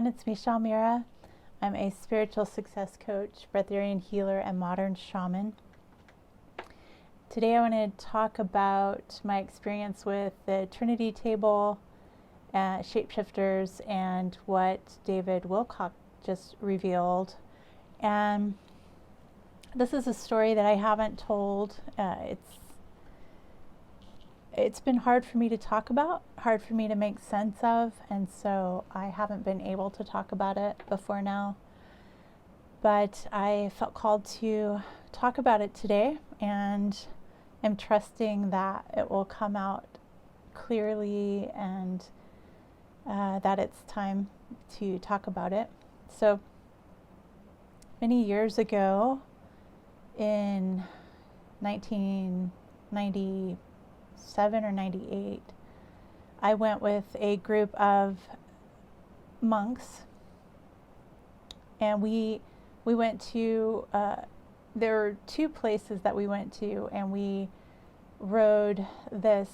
everyone. It's Michelle Mira. I'm a spiritual success coach, breatharian healer, and modern shaman. Today I want to talk about my experience with the Trinity table, Shapeshifters, and what David Wilcock just revealed. And this is a story that I haven't told. It's been hard for me to talk about, hard for me to make sense of, and so I haven't been able to talk about it before now. But I felt called to talk about it today, and am trusting that it will come out clearly and that it's time to talk about it. So many years ago, in 1997 or 98, I went with a group of monks, and we went to there were two places that we went to, and we rode this.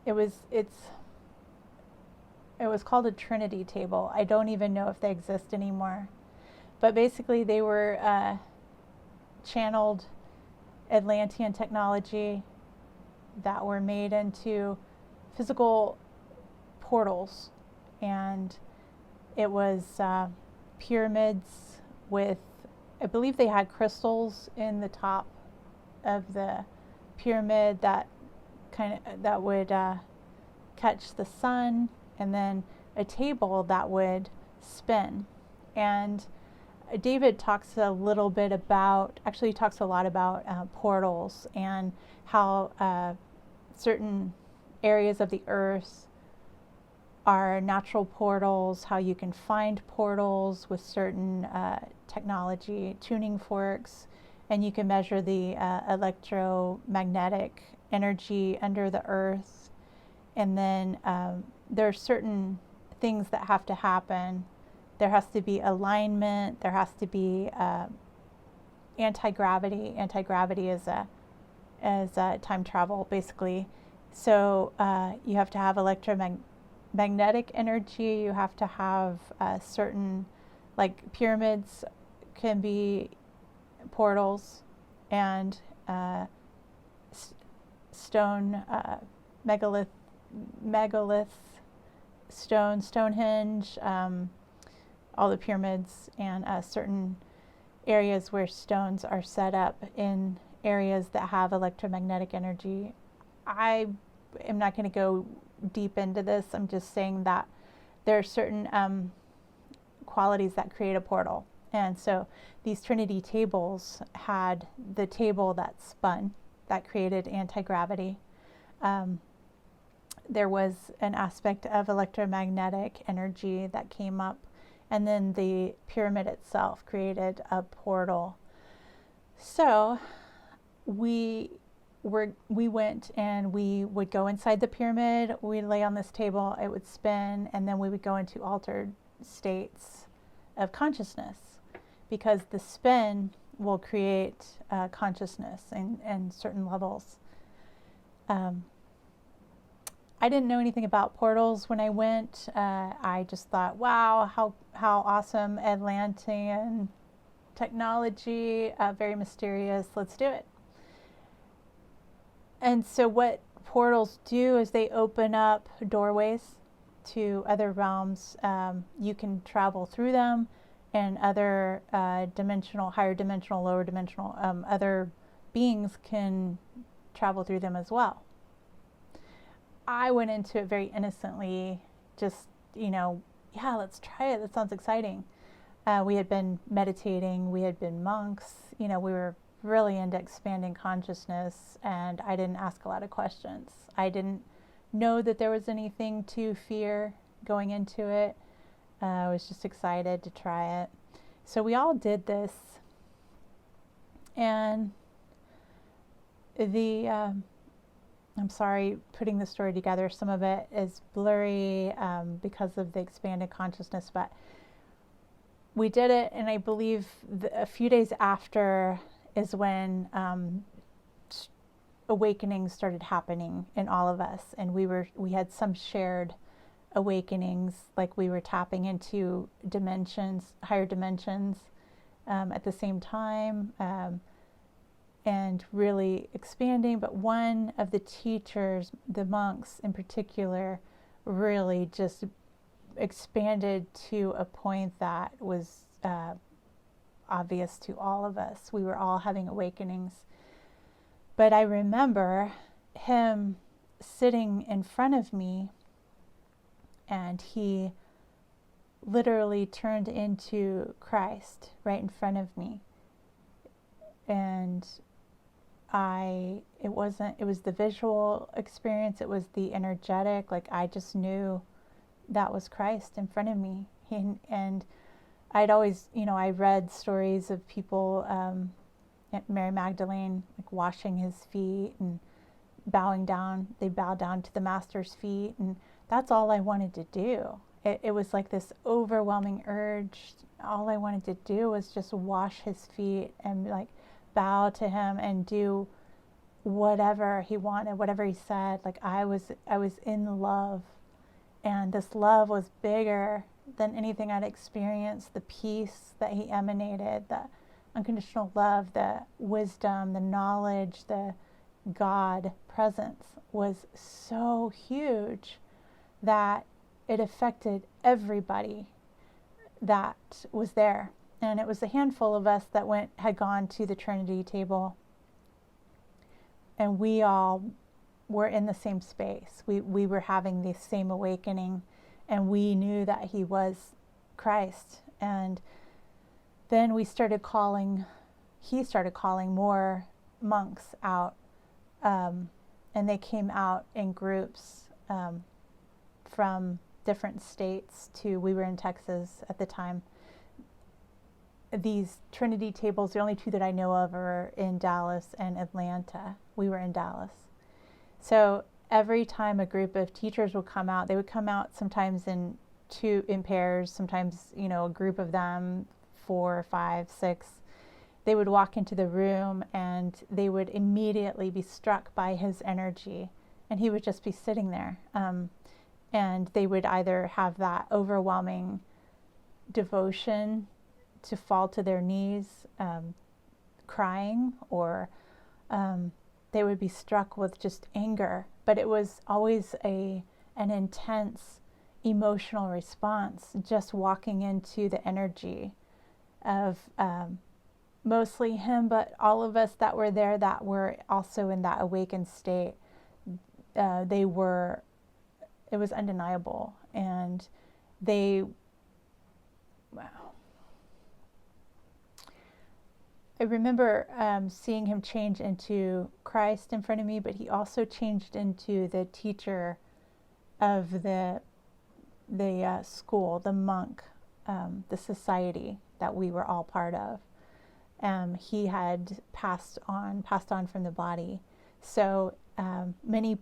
It was called a Trinity table. I don't even know if they exist anymore, but basically they were channeled Atlantean technology that were made into physical portals, and it was pyramids with, I believe they had crystals in the top of the pyramid that would catch the sun, and then a table that would spin. And David talks a lot about portals and how certain areas of the earth are natural portals, how you can find portals with certain technology, tuning forks, and you can measure the electromagnetic energy under the earth. And then there are certain things that have to happen. There has to be alignment. There has to be anti-gravity. Anti-gravity is time travel, basically. So you have to have electromagnetic energy. You have to have certain, like pyramids can be portals, and stone, megalith, Stonehenge, all the pyramids, and certain areas where stones are set up in areas that have electromagnetic energy. I am not going to go deep into this. I'm just saying that there are certain qualities that create a portal. And so these Trinity tables had the table that spun, that created anti-gravity. There was an aspect of electromagnetic energy that came up, and then the pyramid itself created a portal. So we went, and we would go inside the pyramid, we'd lay on this table, it would spin, and then we would go into altered states of consciousness, because the spin will create consciousness and certain levels. I didn't know anything about portals when I went. I just thought, wow, how awesome, Atlantean technology, very mysterious, let's do it. And so what portals do is they open up doorways to other realms. You can travel through them, and other dimensional, higher dimensional, lower dimensional, other beings can travel through them as well. I went into it very innocently, just, yeah, let's try it. That sounds exciting. We had been meditating. We had been monks. We were really into expanding consciousness, and I didn't ask a lot of questions. I didn't know that there was anything to fear going into it. I was just excited to try it. So we all did this, and I'm sorry, putting the story together, some of it is blurry because of the expanded consciousness, but we did it, and I believe a few days after is when awakening started happening in all of us, and we had some shared awakenings, like we were tapping into dimensions, higher dimensions, at the same time, and really expanding. But one of the teachers, the monks in particular, really just expanded to a point that was obvious to all of us. We were all having awakenings. But I remember him sitting in front of me, and he literally turned into Christ right in front of me. And it was the visual experience, it was the energetic, like I just knew that was Christ in front of me. And I'd always, I read stories of people, Mary Magdalene, like washing his feet and bowing down. They bow down to the master's feet, and that's all I wanted to do. It was like this overwhelming urge. All I wanted to do was just wash his feet and like bow to him and do whatever he wanted, whatever he said. Like I was in love, and this love was bigger than anything I'd experienced. The peace that he emanated, the unconditional love, the wisdom, the knowledge, the God presence was so huge that it affected everybody that was there. And it was a handful of us that had gone to the Trinity table, and we all were in the same space. We were having the same awakening, and we knew that he was Christ. And then he started calling more monks out, and they came out in groups from different states we were in Texas at the time. These Trinity tables, the only two that I know of, are in Dallas and Atlanta. We were in Dallas. So every time a group of teachers would come out, they would come out sometimes in pairs, sometimes, a group of them, 4, 5, 6. They would walk into the room and they would immediately be struck by his energy, and he would just be sitting there. And they would either have that overwhelming devotion to fall to their knees, crying, or they would be struck with just anger. But it was always an intense emotional response, just walking into the energy of mostly him, but all of us that were there that were also in that awakened state. It was undeniable. And I remember seeing him change into Christ in front of me, but he also changed into the teacher of the school, the monk, the society that we were all part of. He had passed on from the body. So many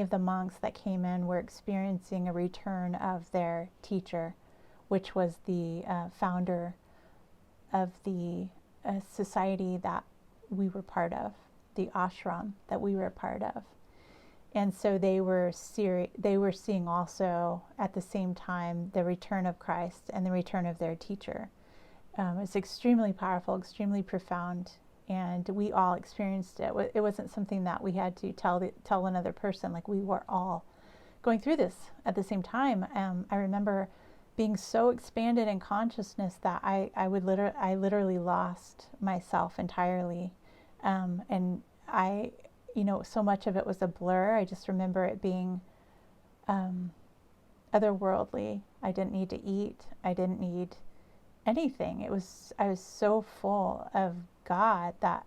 of the monks that came in were experiencing a return of their teacher, which was the founder of the society that we were part of, the ashram that we were a part of. And so they were seeing also at the same time the return of Christ and the return of their teacher. It's extremely powerful, extremely profound, and we all experienced it. It wasn't something that we had to tell another person. Like, we were all going through this at the same time. I remember being so expanded in consciousness that I literally lost myself entirely, and so much of it was a blur. I just remember it being otherworldly. I didn't need to eat. I didn't need anything. I was so full of God that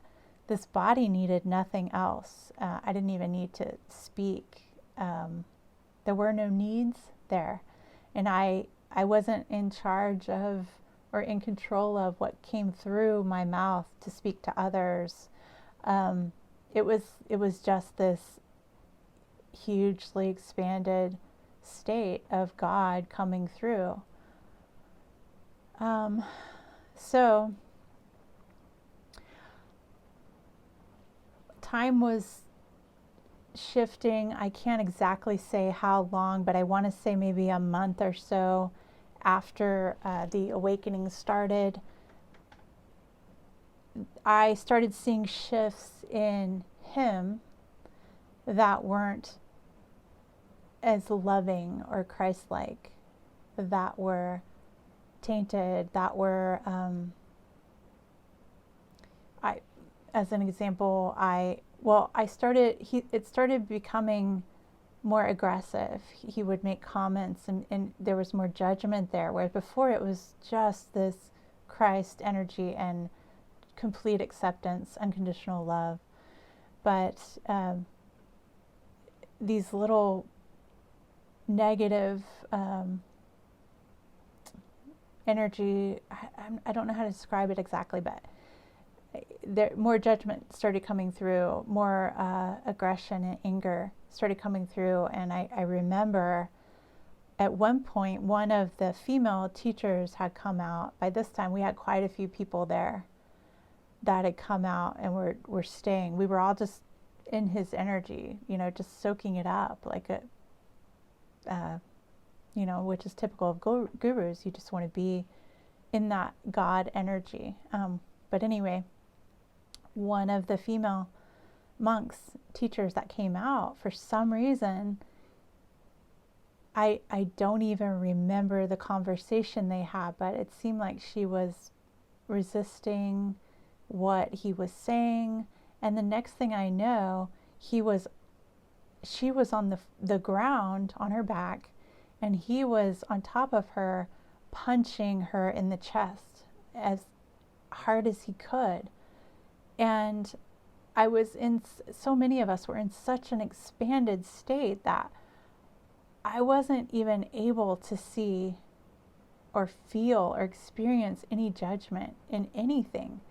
this body needed nothing else. I didn't even need to speak. There were no needs there, and I wasn't in charge of or in control of what came through my mouth to speak to others. It was just this hugely expanded state of God coming through. So time was shifting. I can't exactly say how long, but I want to say maybe a month or so after the awakening started, I started seeing shifts in him that weren't as loving or Christ-like, that were tainted, that were, as an example, it started becoming more aggressive. He would make comments, and there was more judgment there, where before it was just this Christ energy and complete acceptance, unconditional love. But these little negative energy, I don't know how to describe it exactly, but more judgment started coming through, more aggression and anger started coming through. And I remember at one point, one of the female teachers had come out. By this time, we had quite a few people there that had come out and were staying. We were all just in his energy, just soaking it up, like which is typical of gurus. You just want to be in that God energy. But anyway, one of the female monks, teachers that came out, for some reason, I don't even remember the conversation they had, but it seemed like she was resisting what he was saying. And the next thing I know, she was on the ground on her back, and he was on top of her, punching her in the chest as hard as he could. And so many of us were in such an expanded state that I wasn't even able to see or feel or experience any judgment in anything.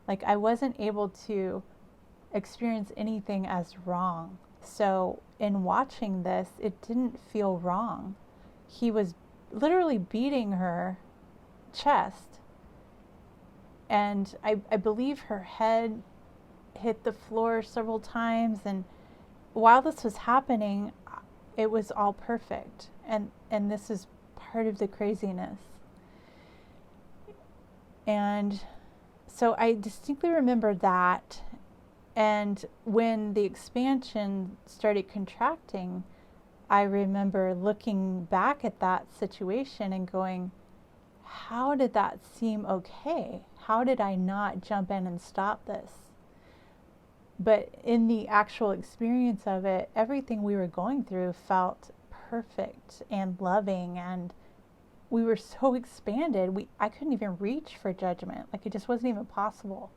Like, I wasn't able to experience anything as wrong. So in watching this, it didn't feel wrong. He was literally beating her chest, and I believe her head hit the floor several times. And while this was happening, it was all perfect. And this is part of the craziness. And so I distinctly remember that. And when the expansion started contracting, I remember looking back at that situation and going, how did that seem okay? How did I not jump in and stop this? But in the actual experience of it, everything we were going through felt perfect and loving, and we were so expanded. I couldn't even reach for judgment. Like, it just wasn't even possible.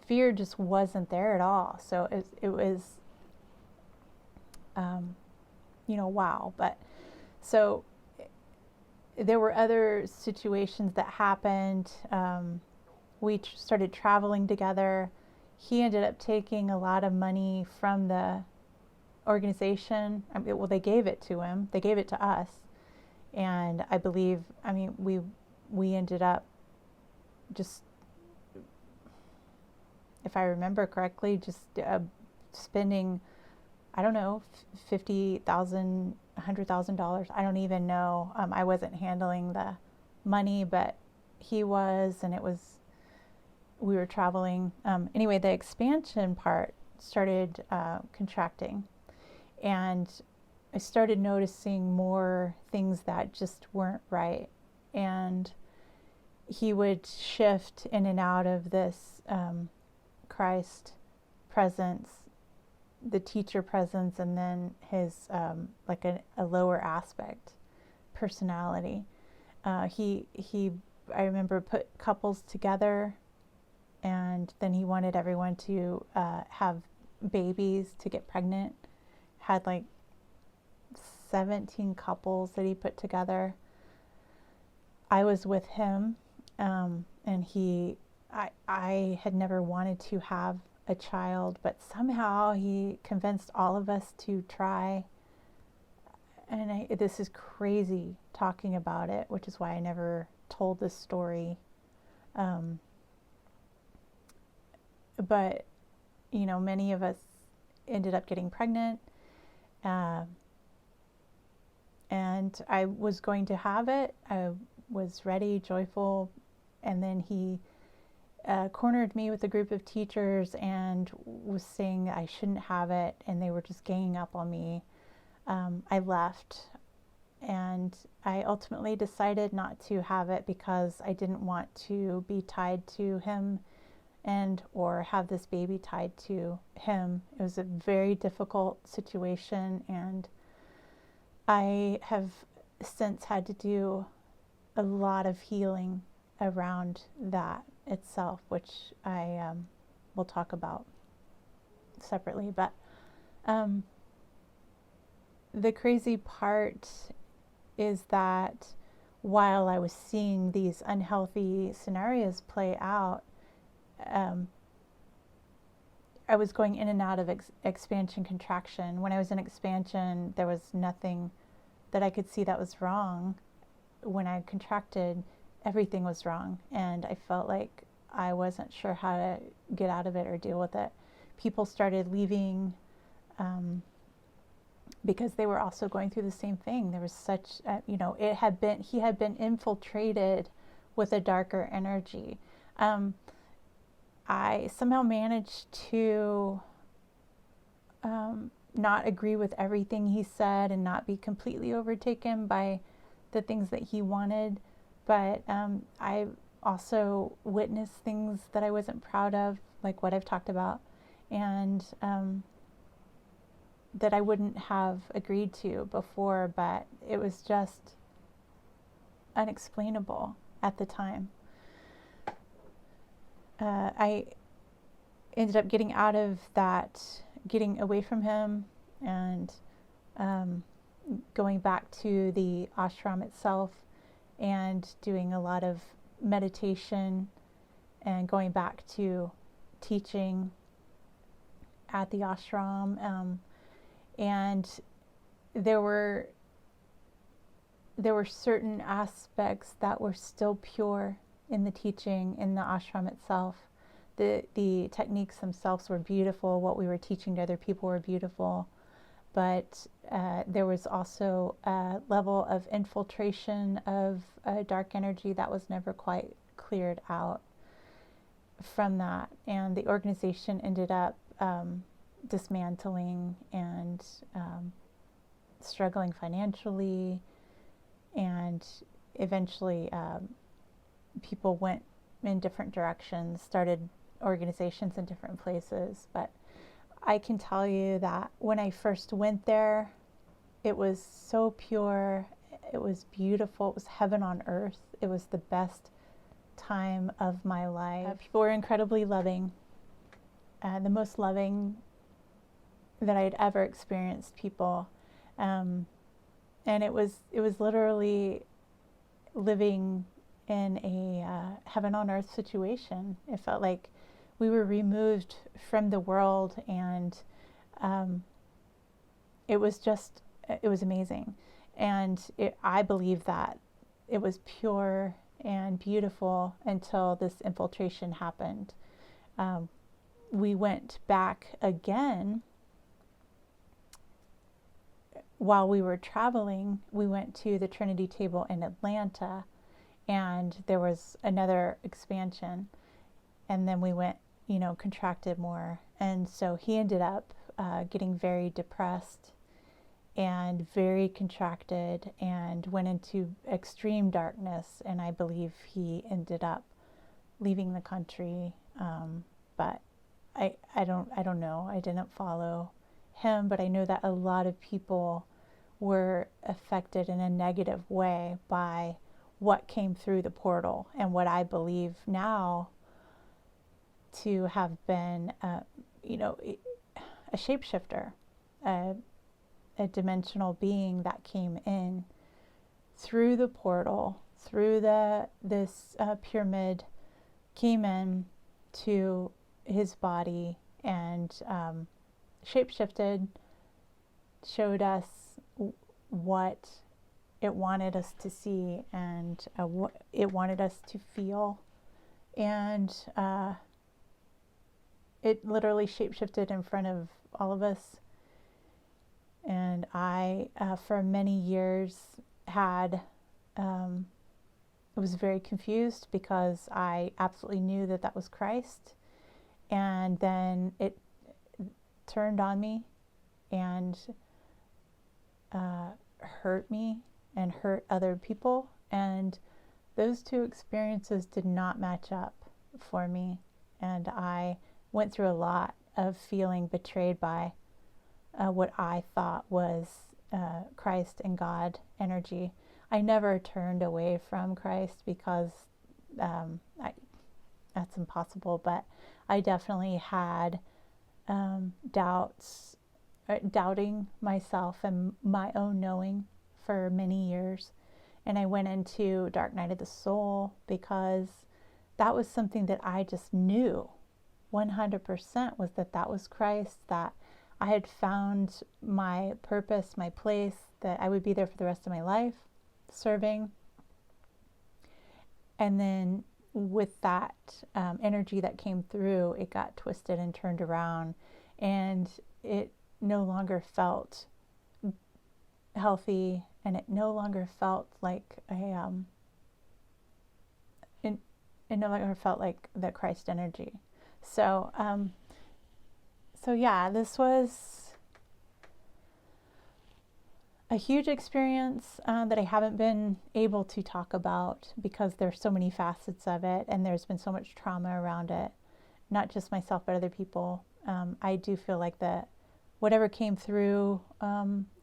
Fear just wasn't there at all. So it was, wow. But so there were other situations that happened. We started traveling together. He ended up taking a lot of money from the organization. They gave it to him. They gave it to us. And I believe, we ended up just, if I remember correctly, just spending, I don't know, $50,000, $100,000. I don't even know. I wasn't handling the money, but he was, and we were traveling. Anyway, the expansion part started contracting, and I started noticing more things that just weren't right. And he would shift in and out of this Christ presence, the teacher presence, and then his like a lower aspect personality. He I remember put couples together, and then he wanted everyone to have babies, to get pregnant. Had like 17 couples that he put together. I was with him, and I had never wanted to have a child, but somehow he convinced all of us to try. And this is crazy talking about it, which is why I never told this story. But, many of us ended up getting pregnant. And I was going to have it. I was ready, joyful, and then he cornered me with a group of teachers and was saying I shouldn't have it, and they were just ganging up on me. I left, and I ultimately decided not to have it because I didn't want to be tied to him and or have this baby tied to him. It was a very difficult situation, and I have since had to do a lot of healing around that itself, which I will talk about separately. But the crazy part is that while I was seeing these unhealthy scenarios play out, I was going in and out of expansion, contraction. When I was in expansion, there was nothing that I could see that was wrong. When I contracted, everything was wrong, and I felt like I wasn't sure how to get out of it or deal with it. People started leaving because they were also going through the same thing. There was such, he had been infiltrated with a darker energy. I somehow managed to not agree with everything he said and not be completely overtaken by the things that he wanted. But I also witnessed things that I wasn't proud of, like what I've talked about, and that I wouldn't have agreed to before, but it was just unexplainable at the time. I ended up getting out of that, getting away from him, and going back to the ashram itself and doing a lot of meditation and going back to teaching at the ashram. And there were certain aspects that were still pure in the teaching in the ashram itself. The techniques themselves were beautiful. What we were teaching to other people were beautiful. But there was also a level of infiltration of dark energy that was never quite cleared out from that. And the organization ended up dismantling and struggling financially. And eventually people went in different directions, started organizations in different places. But I can tell you that when I first went there, it was so pure, it was beautiful, it was heaven on earth. It was the best time of my life. People were incredibly loving, the most loving that I'd ever experienced people. And it was literally living in a heaven on earth situation. It felt like we were removed from the world, and it was amazing. And I believe that it was pure and beautiful until this infiltration happened. We went back again. While we were traveling, we went to the Trinity table in Atlanta, and there was another expansion. And then we went, contracted more. And so he ended up getting very depressed and very contracted and went into extreme darkness. And I believe he ended up leaving the country. But I don't know. I didn't follow him, but I know that a lot of people were affected in a negative way by what came through the portal, and what I believe now to have been, a shapeshifter, a dimensional being that came in through the portal, through this pyramid, came in to his body and shapeshifted, showed us what it wanted us to see and what it wanted us to feel. And it literally shapeshifted in front of all of us. And I, for many years, was very confused because I absolutely knew that that was Christ. And then it turned on me and hurt me and hurt other people. And those two experiences did not match up for me. And I went through a lot of feeling betrayed by what I thought was Christ and God energy. I never turned away from Christ because that's impossible, but I definitely had doubting myself and my own knowing for many years. And I went into dark night of the soul because that was something that I just knew 100% was that was Christ, that I had found my purpose, my place, that I would be there for the rest of my life serving. And then with that energy that came through, it got twisted and turned around, and it no longer felt healthy, and it no longer felt like it no longer felt like the Christ energy. So yeah, this was a huge experience that I haven't been able to talk about because there's so many facets of it, and there's been so much trauma around it, not just myself but other people. I do feel like that whatever came through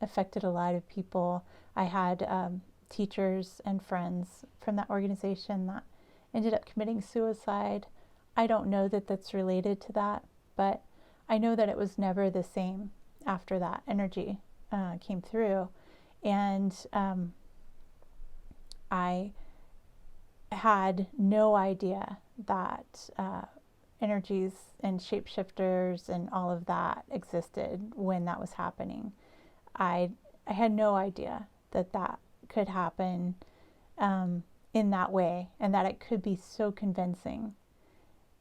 affected a lot of people. I had teachers and friends from that organization that ended up committing suicide. I don't know that that's related to that, but I know that it was never the same after that energy came through. And I had no idea that energies and shapeshifters and all of that existed when that was happening. I had no idea that that could happen in that way, and that it could be so convincing,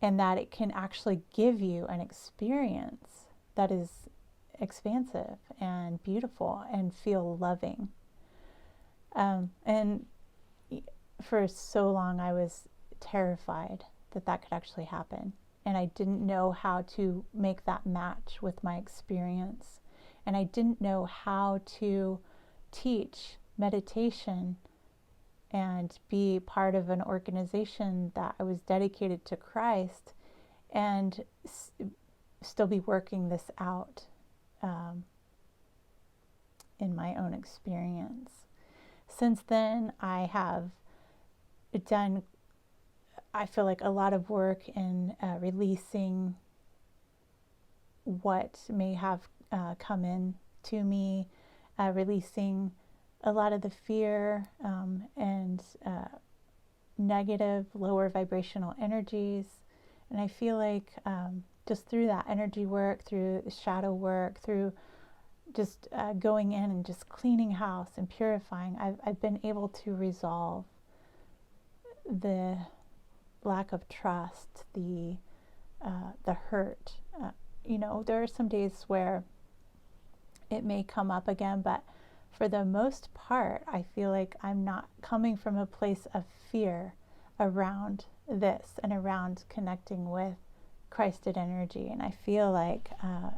and that it can actually give you an experience that is expansive and beautiful and feel loving. And for so long I was terrified that that could actually happen, and I didn't know how to make that match with my experience, and I didn't know how to teach meditation and be part of an organization that I was dedicated to Christ and still be working this out in my own experience. Since then, I have done, I feel like, a lot of work in releasing what may have come in to me, releasing a lot of the fear and negative, lower vibrational energies. And I feel like just through that energy work, through the shadow work, through just going in and just cleaning house and purifying, I've been able to resolve the lack of trust, the hurt. There are some days where it may come up again, but for the most part, I feel like I'm not coming from a place of fear around this and around connecting with Christed energy. And I feel like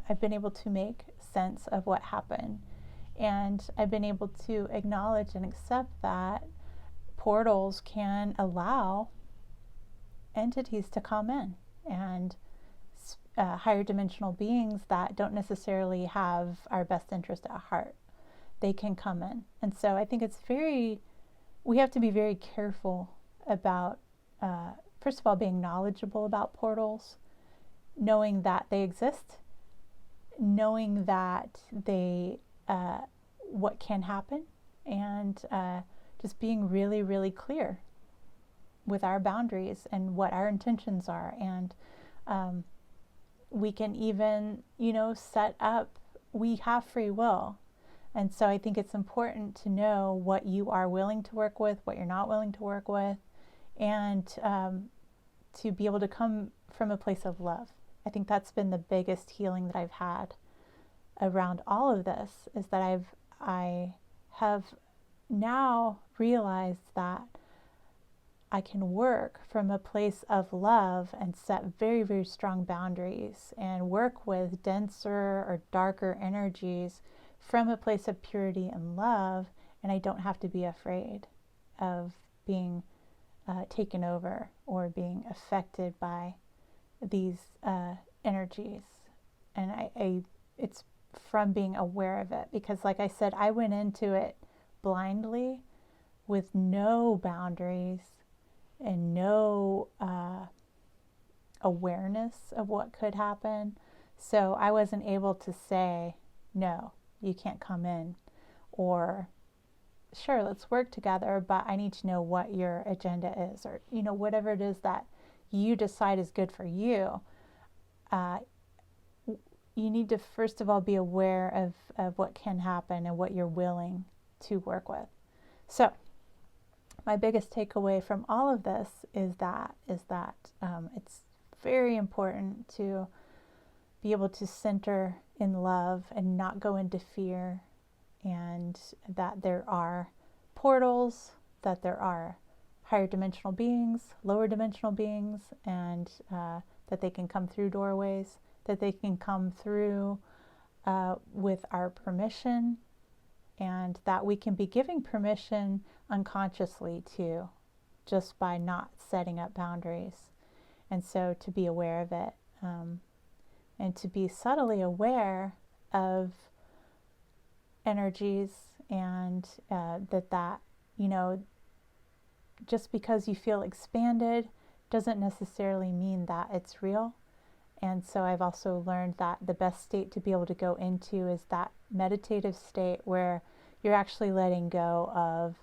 I've been able to make sense of what happened. And I've been able to acknowledge and accept that portals can allow entities to come in, and higher dimensional beings that don't necessarily have our best interest at heart. They can come in. And so I think we have to be very careful about, first of all, being knowledgeable about portals, knowing that they exist, knowing that what can happen, and just being really, really clear with our boundaries and what our intentions are. And we can even, set up, we have free will. And so I think it's important to know what you are willing to work with, what you're not willing to work with, and to be able to come from a place of love I think that's been the biggest healing that I've had around all of this, is that I have now realized that I can work from a place of love and set very, very strong boundaries and work with denser or darker energies from a place of purity and love, and I don't have to be afraid of being taken over or being affected by these energies. And it's from being aware of it, because like I said, I went into it blindly with no boundaries and no awareness of what could happen. So I wasn't able to say, no, you can't come in, or sure, let's work together, but I need to know what your agenda is, or whatever it is that you decide is good for you. You need to first of all be aware of what can happen and what you're willing to work with. So my biggest takeaway from all of this is that it's very important to be able to center in love and not go into fear, and that there are portals, that there are higher dimensional beings, lower dimensional beings, and that they can come through doorways, that they can come through with our permission, and that we can be giving permission unconsciously too, just by not setting up boundaries. And so to be aware of it, and to be subtly aware of energies, and that just because you feel expanded doesn't necessarily mean that it's real. And so I've also learned that the best state to be able to go into is that meditative state where you're actually letting go of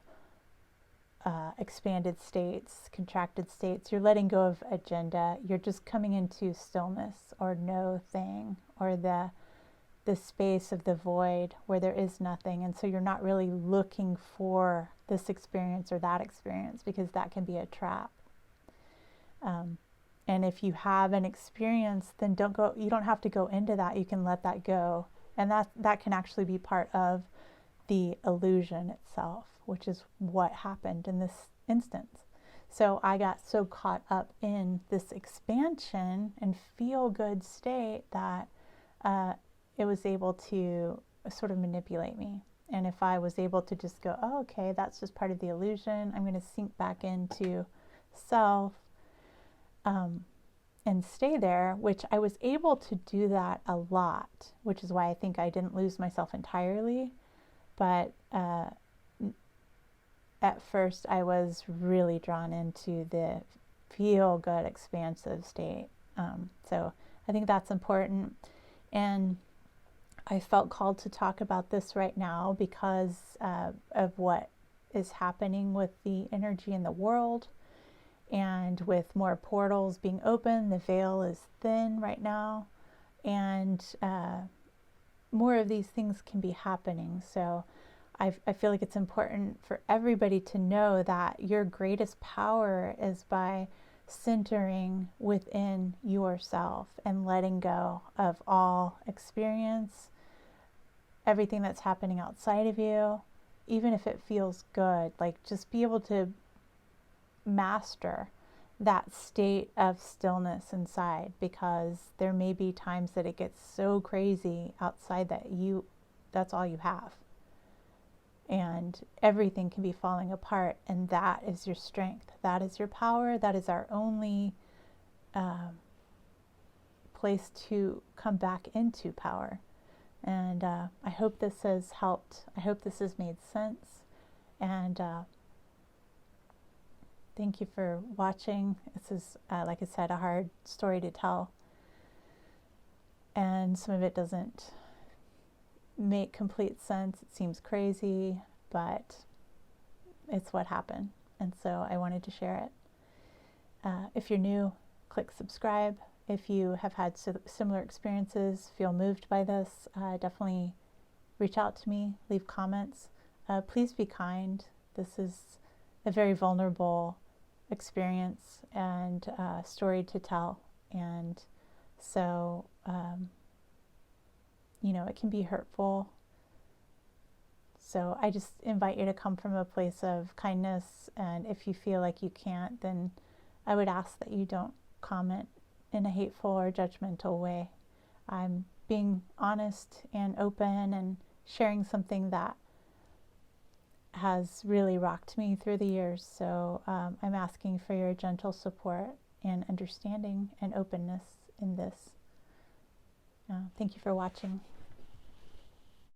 expanded states, contracted states. You're letting go of agenda. You're just coming into stillness, or no thing, or the space of the void where there is nothing. And so you're not really looking for this experience or that experience, because that can be a trap. And if you have an experience, then you don't have to go into that. You can let that go. And that can actually be part of the illusion itself, which is what happened in this instance. So I got so caught up in this expansion and feel good state that it was able to sort of manipulate me. And if I was able to just go, oh, okay, that's just part of the illusion, I'm going to sink back into self, and stay there, which I was able to do that a lot, which is why I think I didn't lose myself entirely. But at first I was really drawn into the feel good, expansive state. So I think that's important. And I felt called to talk about this right now because of what is happening with the energy in the world. And with more portals being open, the veil is thin right now, and more of these things can be happening. So I feel like it's important for everybody to know that your greatest power is by centering within yourself and letting go of all experience, everything that's happening outside of you, even if it feels good. Like, just be able to master that state of stillness inside, because there may be times that it gets so crazy outside that that's all you have, and everything can be falling apart, and that is your strength, that is your power, that is our only place to come back into power. And I hope this has helped. I hope this has made sense, and thank you for watching. This is, like I said, a hard story to tell. And some of it doesn't make complete sense. It seems crazy, but it's what happened. And so I wanted to share it. If you're new, click subscribe. If you have had similar experiences, feel moved by this, definitely reach out to me, leave comments. Please be kind. This is a very vulnerable experience and story to tell. And So, you know, it can be hurtful. So I just invite you to come from a place of kindness. And if you feel like you can't, then I would ask that you don't comment in a hateful or judgmental way. I'm being honest and open and sharing something that has really rocked me through the years. So I'm asking for your gentle support and understanding and openness in this. Thank you for watching.